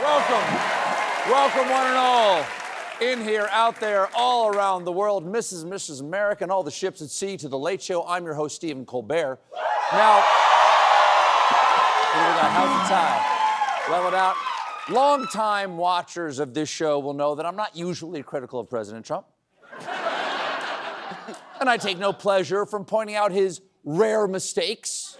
Welcome one and all. In here, out there, all around the world, Mrs. and Mrs. America, and all the ships at sea to The Late Show. I'm your host, Stephen Colbert. Now, what do we got? How's the tie? Level it out. Long-time watchers of this show will know that I'm not usually critical of President Trump. And I take no pleasure from pointing out his rare mistakes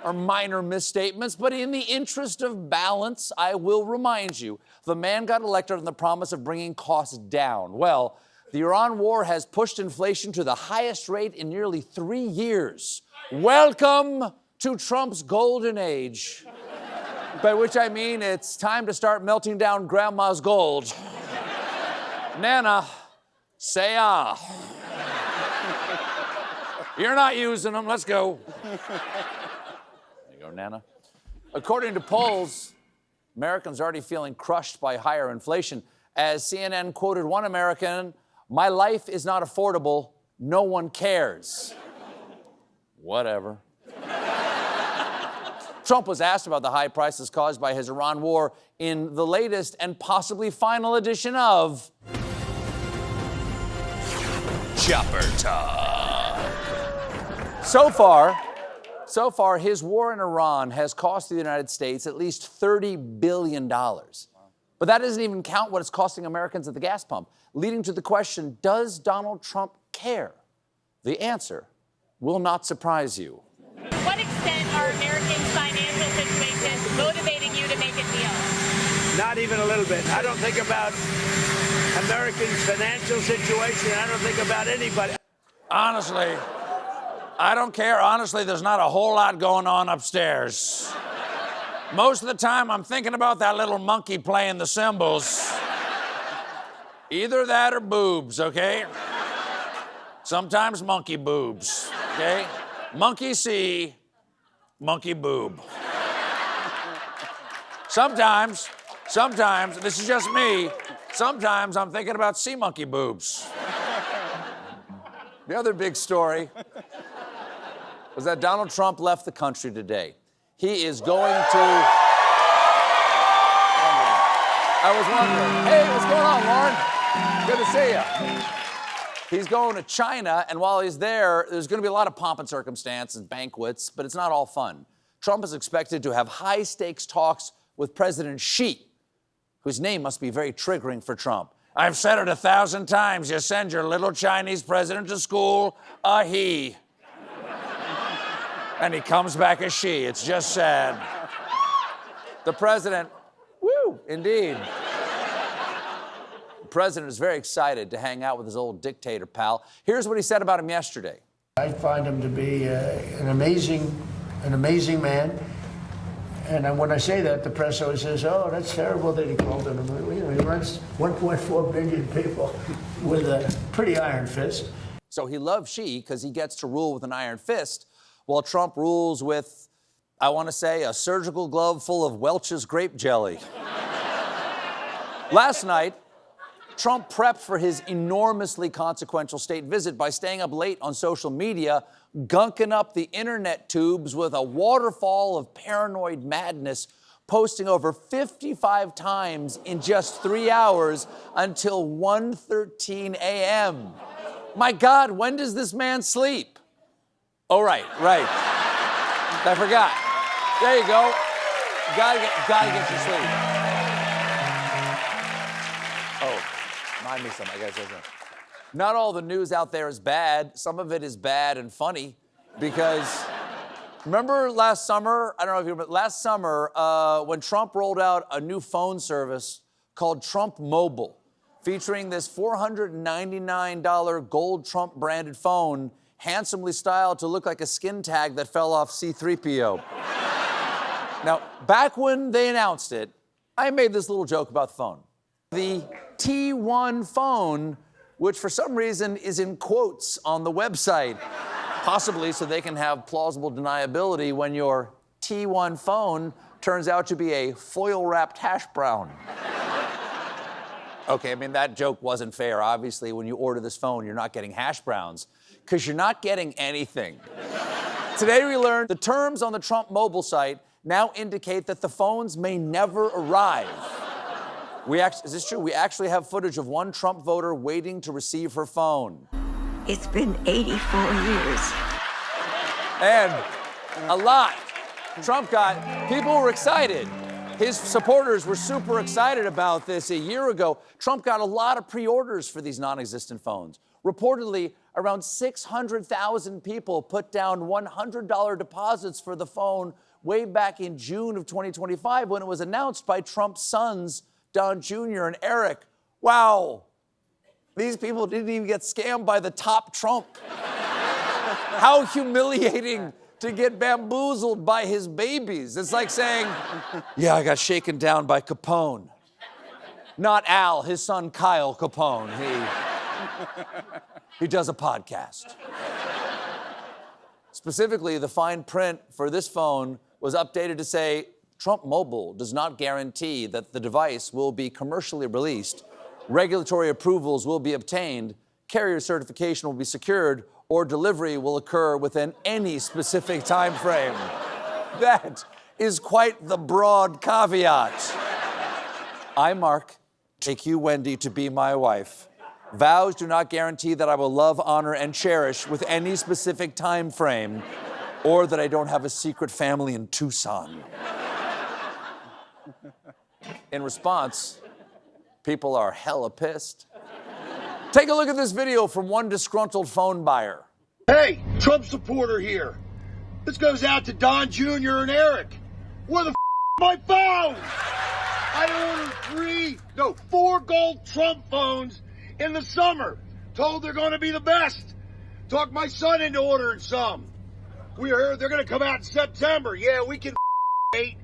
or minor misstatements, but in the interest of balance, I will remind you, the man got elected on the promise of bringing costs down. Well, the Iran war has pushed inflation to the highest rate in nearly 3 years. Welcome to Trump's golden age. By which I mean it's time to start melting down Grandma's gold. Nana, say ah. You're not using them, let's go. Nana. According to polls, Americans are already feeling crushed by higher inflation. As CNN quoted one American, "My life is not affordable. No one cares." Whatever. Trump was asked about the high prices caused by his Iran war in the latest and possibly final edition of Chopper Talk. So far, his war in Iran has cost the United States at least $30 billion. But that doesn't even count what it's costing Americans at the gas pump, leading to the question, does Donald Trump care? The answer will not surprise you. To what extent are Americans' financial situations motivating you to make a deal? Not even a little bit. I don't think about Americans' financial situation. I don't think about anybody. Honestly, I don't care. Honestly, there's not a whole lot going on upstairs. Most of the time, I'm thinking about that little monkey playing the cymbals. Either that or boobs, okay? Sometimes monkey boobs, okay? Monkey see, monkey boob. Sometimes, this is just me, sometimes I'm thinking about sea monkey boobs. The other big story was that Donald Trump left the country today. He is going to... I was wondering, hey, what's going on, Lauren? Good to see you. He's going to China, and while he's there, there's going to be a lot of pomp and circumstance and banquets, but it's not all fun. Trump is expected to have high-stakes talks with President Xi, whose name must be very triggering for Trump. I've said it 1,000 times. You send your little Chinese president to school, a he. And he comes back a she. It's just sad. The president, woo, indeed. The president is very excited to hang out with his old dictator pal. Here's what he said about him yesterday. I find him to be an amazing man. And when I say that, the press always says, oh, that's terrible that he called him. You know, he runs 1.4 billion people with a pretty iron fist. So he loves Xi because he gets to rule with an iron fist, while Trump rules with, I want to say, a surgical glove full of Welch's grape jelly. Last night, Trump prepped for his enormously consequential state visit by staying up late on social media, gunking up the internet tubes with a waterfall of paranoid madness, posting over 55 times in just 3 hours until 1:13 a.m. My God, when does this man sleep? Oh, right. I forgot. There you go. Gotta get your sleep. Oh, remind me something. I gotta say something. Not all the news out there is bad. Some of it is bad and funny because remember last summer, I don't know if you remember, last summer when Trump rolled out a new phone service called Trump Mobile, featuring this $499 gold Trump branded phone, handsomely styled to look like a skin tag that fell off C-3PO. Now, back when they announced it, I made this little joke about the phone. The T1 phone, which for some reason is in quotes on the website, possibly so they can have plausible deniability when your T1 phone turns out to be a foil-wrapped hash brown. Okay, I mean, that joke wasn't fair. Obviously, when you order this phone, you're not getting hash browns, because you're not getting anything. Today we learned the terms on the Trump mobile site now indicate that the phones may never arrive. Is this true? We actually have footage of one Trump voter waiting to receive her phone. It's been 84 years. And a lot. People were excited. His supporters were super excited about this a year ago. Trump got a lot of pre-orders for these non-existent phones. Reportedly, around 600,000 people put down $100 deposits for the phone way back in June of 2025 when it was announced by Trump's sons, Don Jr. and Eric. Wow. These people didn't even get scammed by the top Trump. How humiliating to get bamboozled by his babies. It's like saying, yeah, I got shaken down by Capone. Not Al, his son Kyle Capone. He does a podcast. Specifically, the fine print for this phone was updated to say, Trump Mobile does not guarantee that the device will be commercially released, regulatory approvals will be obtained, carrier certification will be secured, or delivery will occur within any specific time frame. That is quite the broad caveat. I, Mark, take you, Wendy, to be my wife. Vows do not guarantee that I will love, honor, and cherish with any specific time frame, or that I don't have a secret family in Tucson. In response, people are hella pissed. Take a look at this video from one disgruntled phone buyer. Hey, Trump supporter here. This goes out to Don Jr. and Eric. Where the my phones? I ordered 4 gold Trump phones in the summer. Told they're going to be the best. Talked my son into ordering some. We heard they're going to come out in September. Yeah, we can wait.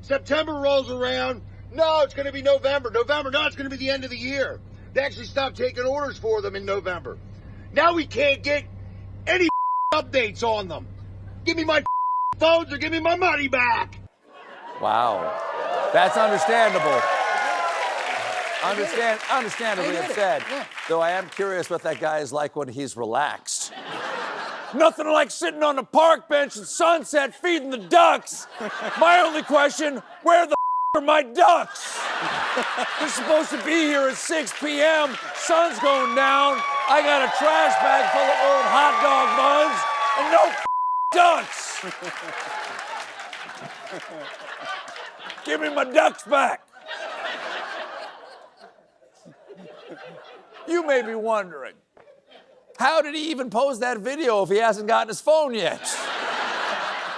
September rolls around. No, it's going to be November. No, it's going to be the end of the year. They actually stopped taking orders for them in November. Now we can't get any updates on them. Give me my phones or give me my money back. Wow. That's understandable. Understandably upset. Yeah. Though I am curious what that guy is like when he's relaxed. Nothing like sitting on a park bench at sunset feeding the ducks. My only question, where the are my ducks? They're supposed to be here at 6 p.m. Sun's going down. I got a trash bag full of old hot dog buns and no ducks. Give me my ducks back. You may be wondering, how did he even post that video if he hasn't gotten his phone yet?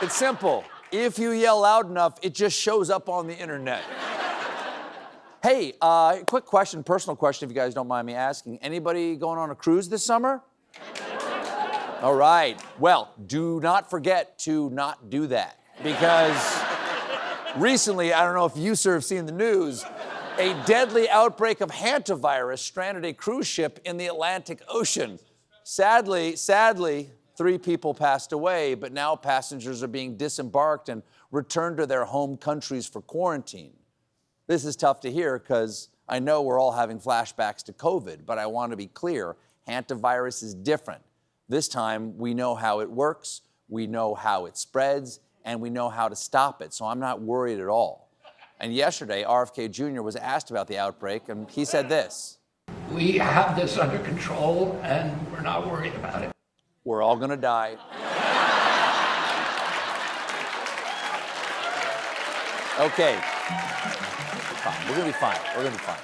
It's simple. If you yell loud enough, it just shows up on the internet. Hey, quick question, personal question, if you guys don't mind me asking. Anybody going on a cruise this summer? All right. Well, do not forget to not do that. Because recently, I don't know if you, sir, have seen the news, a deadly outbreak of Hantavirus stranded a cruise ship in the Atlantic Ocean. Sadly, 3 people passed away, but now passengers are being disembarked and returned to their home countries for quarantine. This is tough to hear because I know we're all having flashbacks to COVID, but I want to be clear, Hantavirus is different. This time, we know how it works, we know how it spreads, and we know how to stop it, so I'm not worried at all. And yesterday, RFK Jr. was asked about the outbreak, and he said this. We have this under control, and we're not worried about it. We're all gonna die. Okay. We're gonna be fine.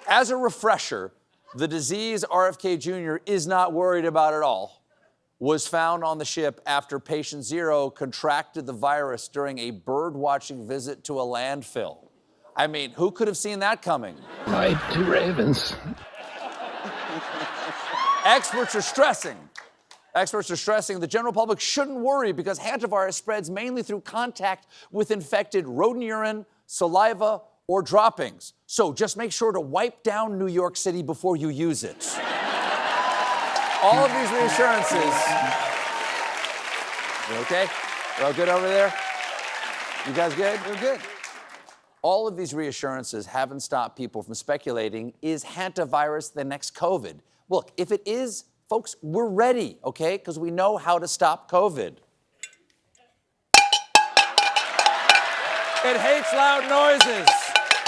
As a refresher, the disease RFK Jr. is not worried about at all was found on the ship after patient 0 contracted the virus during a bird-watching visit to a landfill. I mean, who could have seen that coming? My 2 ravens. Experts are stressing the general public shouldn't worry because hantavirus spreads mainly through contact with infected rodent urine, saliva, or droppings. So just make sure to wipe down New York City before you use it. All of these reassurances. You okay? You all good over there? You guys good? We're good. All of these reassurances haven't stopped people from speculating, is hantavirus the next COVID? Look, if it is, folks, we're ready, okay? Because we know how to stop COVID. It hates loud noises.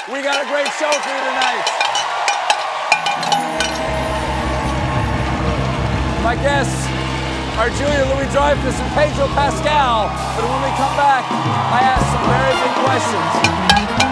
We got a great show for you tonight. My guests are Julia Louis-Dreyfus and Pedro Pascal. But when we come back, I ask some very big questions.